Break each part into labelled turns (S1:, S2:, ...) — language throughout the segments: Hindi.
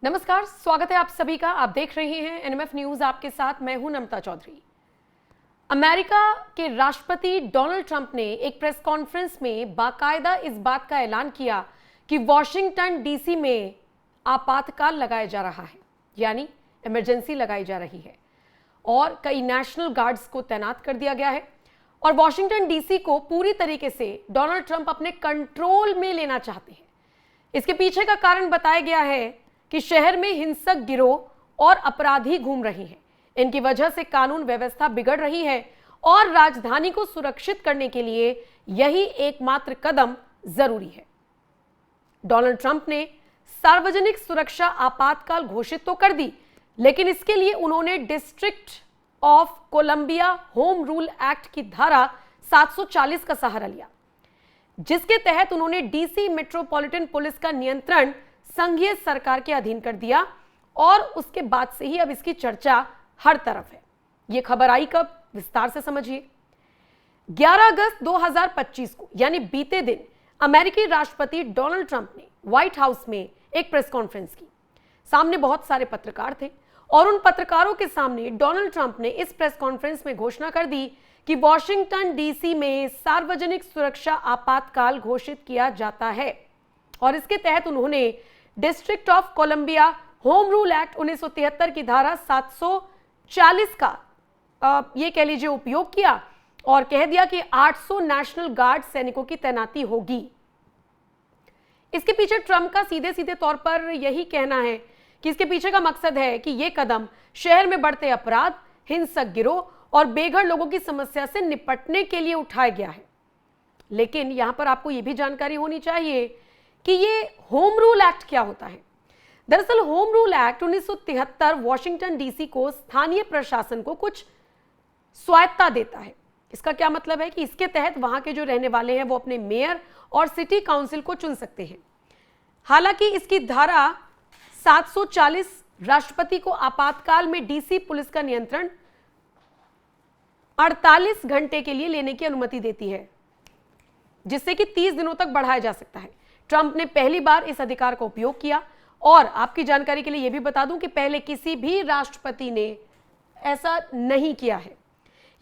S1: नमस्कार, स्वागत है आप सभी का। आप देख रहे हैं एनएमएफ न्यूज, आपके साथ मैं हूं नम्रता चौधरी। अमेरिका के राष्ट्रपति डोनाल्ड ट्रंप ने एक प्रेस कॉन्फ्रेंस में बाकायदा इस बात का ऐलान किया कि वॉशिंगटन डीसी में आपातकाल लगाया जा रहा है, यानी इमरजेंसी लगाई जा रही है और कई नेशनल गार्ड्स को तैनात कर दिया गया है और वॉशिंगटन डीसी को पूरी तरीके से डोनाल्ड ट्रंप अपने कंट्रोल में लेना चाहते हैं। इसके पीछे का कारण बताया गया है कि शहर में हिंसक गिरोह और अपराधी घूम रहे हैं। इनकी वजह से कानून व्यवस्था बिगड़ रही है और राजधानी को सुरक्षित करने के लिए यही एकमात्र कदम जरूरी है। डोनाल्ड ट्रंप ने सार्वजनिक सुरक्षा आपातकाल घोषित तो कर दी, लेकिन इसके लिए उन्होंने district of Columbia home rule act की धारा 740 का सहारा लिया, जिसके तहत उन्होंने डीसी मेट्रोपॉलिटन पुलिस का नियंत्रण संघीय सरकार के अधीन कर दिया और उसके बाद से ही अब इसकी चर्चा हर तरफ है। यह खबर आई कब, विस्तार से समझिए। 11 अगस्त 2025 को, यानी बीते दिन, अमेरिकी राष्ट्रपति डोनाल्ड ट्रंप ने व्हाइट हाउस में एक प्रेस कॉन्फ्रेंस की। सामने बहुत सारे पत्रकार थे और उन पत्रकारों के सामने डोनाल्ड ट्रंप ने इस प्रेस कॉन्फ्रेंस में घोषणा कर दी कि वॉशिंगटन डीसी में सार्वजनिक सुरक्षा आपातकाल घोषित किया जाता है और इसके तहत उन्होंने district of Columbia home rule act 1973 की धारा 740 का ये कह लीजिए उपयोग किया और कह दिया कि 800 नेशनल गार्ड सैनिकों की तैनाती होगी। इसके पीछे ट्रंप का सीधे सीधे तौर पर यही कहना है कि इसके पीछे का मकसद है कि यह कदम शहर में बढ़ते अपराध, हिंसक गिरोह और बेघर लोगों की समस्या से निपटने के लिए उठाया गया है। लेकिन यहां पर आपको यह भी जानकारी होनी चाहिए कि ये होम रूल एक्ट क्या होता है। दरअसल home rule act 1973 Washington DC को स्थानीय प्रशासन को कुछ स्वायत्तता देता है। इसका क्या मतलब है कि इसके तहत वहां के जो रहने वाले हैं वो अपने मेयर और सिटी काउंसिल को चुन सकते हैं। हालांकि इसकी धारा 740 राष्ट्रपति को आपातकाल में डीसी पुलिस का नियंत्रण 48 घंटे के लिए लेने की अनुमति देती है, जिससे कि 30 दिनों तक बढ़ाया जा सकता है। ट्रंप ने पहली बार इस अधिकार का उपयोग किया और आपकी जानकारी के लिए यह भी बता दूं कि पहले किसी भी राष्ट्रपति ने ऐसा नहीं किया है।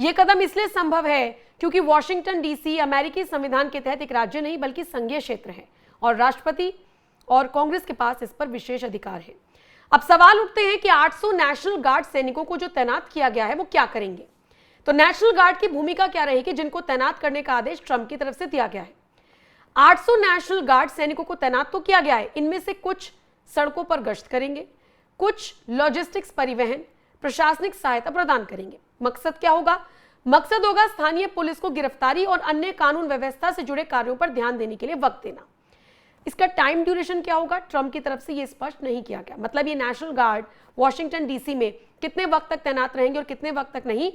S1: यह कदम इसलिए संभव है क्योंकि वॉशिंगटन डीसी अमेरिकी संविधान के तहत एक राज्य नहीं बल्कि संघीय क्षेत्र है और राष्ट्रपति और कांग्रेस के पास इस पर विशेष अधिकार है। अब सवाल उठते हैं कि 800 नेशनल गार्ड सैनिकों को जो तैनात किया गया है वो क्या करेंगे। तो नेशनल गार्ड की भूमिका क्या रहेगी जिनको तैनात करने का आदेश ट्रंप की तरफ से दिया गया है। 800 नेशनल गार्ड सैनिकों को तैनात तो किया गया है। इनमें से कुछ सड़कों पर गश्त करेंगे, कुछ लॉजिस्टिक्स, परिवहन, प्रशासनिक सहायता प्रदान करेंगे। मकसद क्या होगा? मकसद होगा स्थानीय पुलिस को गिरफ्तारी और अन्य कानून व्यवस्था से जुड़े कार्यों पर ध्यान देने के लिए वक्त देना। इसका टाइम ड्यूरेशन क्या होगा? ट्रंप की तरफ से यह स्पष्ट नहीं किया गया। मतलब ये नेशनल गार्ड वॉशिंगटन डीसी में कितने वक्त तक तैनात रहेंगे और कितने वक्त तक नहीं,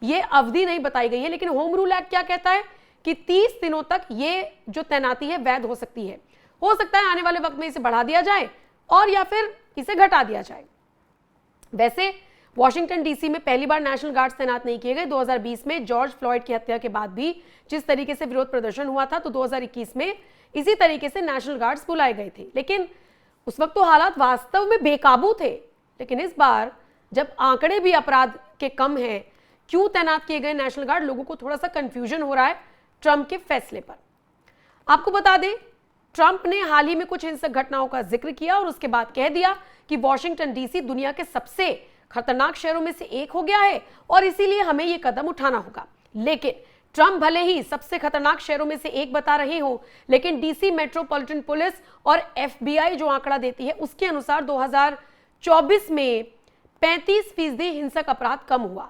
S1: ये अवधि नहीं बताई गई है। लेकिन होम रूल एक्ट क्या कहता है कि 30 दिनों तक ये जो तैनाती है वैध हो सकती है। हो सकता है आने वाले वक्त में इसे बढ़ा दिया जाए और या फिर इसे घटा दिया जाए। वैसे वॉशिंगटन डीसी में पहली बार नेशनल गार्ड्स तैनात नहीं किए गए। 2020 में जॉर्ज फ्लॉयड की हत्या के बाद भी जिस तरीके से विरोध प्रदर्शन हुआ था, तो 2021 में इसी तरीके से नेशनल गार्ड्स बुलाए गए थे। लेकिन उस वक्त तो हालात वास्तव में बेकाबू थे। लेकिन इस बार जब आंकड़े भी अपराध के कम हैं, क्यों तैनात किए गए नेशनल गार्ड? लोगों को थोड़ा सा कंफ्यूजन हो रहा है ट्रंप के फैसले पर। आपको बता दें, ट्रंप ने हाल ही में कुछ हिंसक घटनाओं का जिक्र किया और उसके बाद कह दिया कि वॉशिंगटन डीसी दुनिया के सबसे खतरनाक शहरों में से एक हो गया है और इसीलिए हमें यह कदम उठाना होगा। लेकिन ट्रंप भले ही सबसे खतरनाक शहरों में से एक बता रहे हो, लेकिन डीसी मेट्रोपॉलिटन पुलिस और एफबीआई जो आंकड़ा देती है उसके अनुसार 2024 में 35% हिंसक अपराध कम हुआ।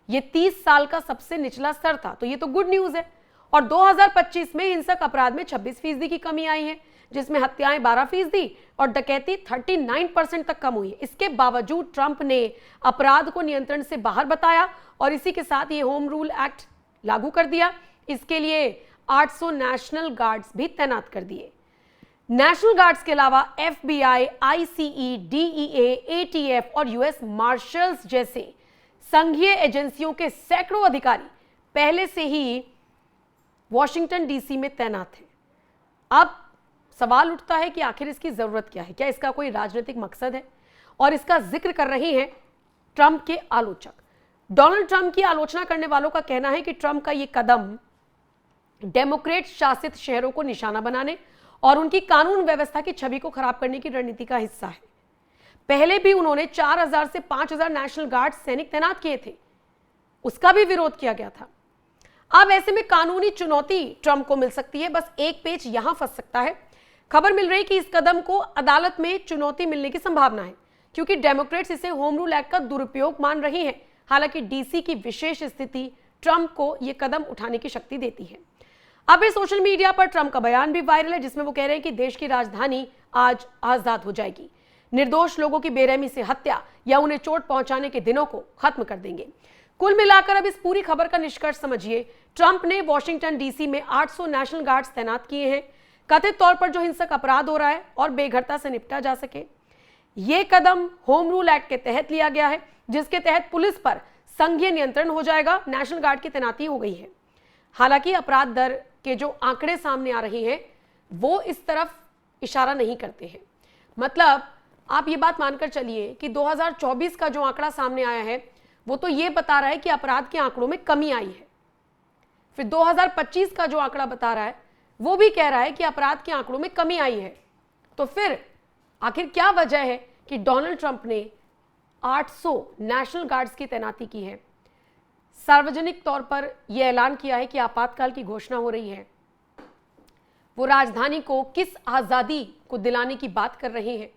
S1: यह 30 साल का सबसे निचला स्तर था, तो ये तो गुड न्यूज है। और 2025 में हिंसक अपराध में 26% की कमी आई है, जिसमें हत्याएं 12% और डकैती 39% तक कम हुई है। इसके बावजूद ट्रंप ने अपराध को नियंत्रण से बाहर बताया और इसी के साथ ये होम रूल एक्ट लागू कर दिया। इसके लिए 800 नेशनल गार्ड्स भी तैनात कर दिए। नेशनल गार्ड्स के अलावा एफबीआई, आईसीई, डीईए, एटीएफ और यूएस मार्शल्स जैसे संघीय एजेंसियों के सैकड़ों अधिकारी पहले से ही वॉशिंगटन डीसी में तैनात हैं। अब सवाल उठता है कि आखिर इसकी जरूरत क्या है? क्या इसका कोई राजनीतिक मकसद है? और इसका जिक्र कर रहे हैं ट्रंप के आलोचक। डोनाल्ड ट्रंप की आलोचना करने वालों का कहना है कि ट्रंप का यह कदम डेमोक्रेट शासित शहरों को निशाना बनाने और उनकी कानून व्यवस्था की छवि को खराब करने की रणनीति का हिस्सा है। पहले भी उन्होंने 4000 से 5000 नेशनल गार्ड सैनिक तैनात किए थे, उसका भी विरोध किया गया था। अब ऐसे में कानूनी चुनौती ट्रंप को मिल सकती है। बस एक पेच यहां फंस सकता है। खबर मिल रही कि इस कदम को अदालत में चुनौती मिलने की संभावना है, क्योंकि डेमोक्रेट्स इसे होम रूल एक्ट का दुरुपयोग मान रही हैं। हालांकि डीसी की विशेष स्थिति ट्रंप को यह कदम उठाने की शक्ति देती है। अब इस सोशल मीडिया पर ट्रंप का बयान भी वायरल है, जिसमें वो कह रहे हैं कि देश की राजधानी आज आजाद हो जाएगी, निर्दोष लोगों की बेरहमी से हत्या या उन्हें चोट पहुंचाने के दिनों को खत्म कर देंगे। कुल मिलाकर अब इस पूरी खबर का निष्कर्ष समझिए। ट्रंप ने वॉशिंगटन डीसी में 800 नेशनल गार्ड्स तैनात किए हैं, कथित तौर पर जो हिंसक अपराध हो रहा है और बेघरता से निपटा जा सके। यह कदम होम रूल एक्ट के तहत लिया गया है, जिसके तहत पुलिस पर संघीय नियंत्रण हो जाएगा। नेशनल गार्ड की तैनाती हो गई है। हालांकि अपराध दर के जो आंकड़े सामने आ रहे हैं वो इस तरफ इशारा नहीं करते हैं। मतलब आप ये बात मानकर चलिए कि 2024 का जो आंकड़ा सामने आया है वो तो ये बता रहा है कि अपराध के आंकड़ों में कमी आई है। फिर 2025 का जो आंकड़ा बता रहा है वो भी कह रहा है कि अपराध के आंकड़ों में कमी आई है। तो फिर आखिर क्या वजह है कि डोनाल्ड ट्रंप ने 800 नेशनल गार्ड्स की तैनाती की है? सार्वजनिक तौर पर यह ऐलान किया है कि आपातकाल की घोषणा हो रही है। वो राजधानी को किस आजादी को दिलाने की बात कर रहे हैं?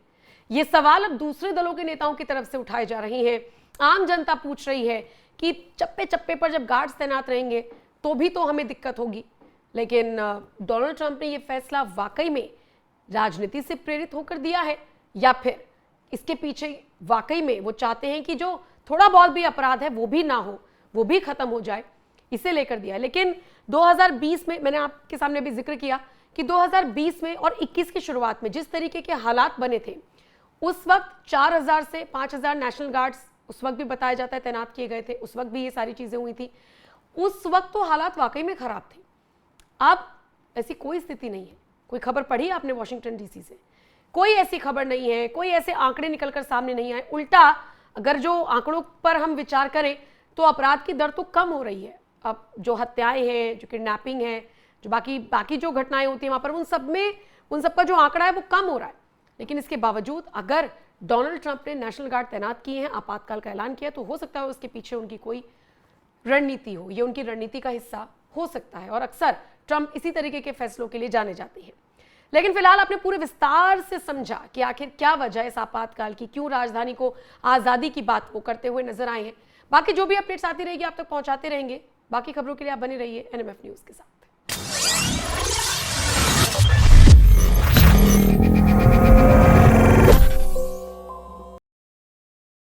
S1: ये सवाल अब दूसरे दलों के नेताओं की तरफ से उठाए जा रहे हैं। आम जनता पूछ रही है कि चप्पे चप्पे पर जब गार्ड्स तैनात रहेंगे तो भी तो हमें दिक्कत होगी। लेकिन डोनाल्ड ट्रंप ने यह फैसला वाकई में राजनीति से प्रेरित होकर दिया है, या फिर इसके पीछे वाकई में वो चाहते हैं कि जो थोड़ा बहुत भी अपराध है वो भी ना हो, वो भी खत्म हो जाए, इसे लेकर दिया है। लेकिन 2020 में मैंने आपके सामने भी जिक्र किया कि 2020 में और 21 की शुरुआत में जिस तरीके के हालात बने थे, उस वक्त 4000 से 5000 नेशनल गार्ड्स उस वक्त भी बताया जाता है तैनात किए गए थे। उस वक्त भी ये सारी चीजें हुई थी। उस वक्त तो हालात वाकई में खराब थे। अब ऐसी कोई स्थिति नहीं है। कोई खबर पढ़ी आपने वॉशिंगटन डीसी से? कोई ऐसी खबर नहीं है, कोई ऐसे आंकड़े निकलकर सामने नहीं आए। उल्टा अगर जो आंकड़ों पर हम विचार करें तो अपराध की दर तो कम हो रही है। अब जो हत्याएं हैं, जो किडनैपिंग है, जो बाकी जो घटनाएं होती हैं वहां पर, उन सब का जो आंकड़ा है वो कम हो रहा है। लेकिन इसके बावजूद अगर डोनाल्ड ट्रंप ने नेशनल गार्ड तैनात किए हैं, आपातकाल का ऐलान किया, तो हो सकता है उसके पीछे उनकी कोई रणनीति हो। ये उनकी रणनीति का हिस्सा हो सकता है और अक्सर ट्रंप इसी तरीके के फैसलों के लिए जाने जाते हैं। लेकिन फिलहाल आपने पूरे विस्तार से समझा कि आखिर क्या वजह है इस आपातकाल की, क्यों राजधानी को आजादी की बात वो करते हुए नजर आए हैं। बाकी जो भी अपडेट्स आती रहेगी आप तक पहुंचाते रहेंगे। बाकी खबरों के लिए आप बने रहिए NMF न्यूज के साथ।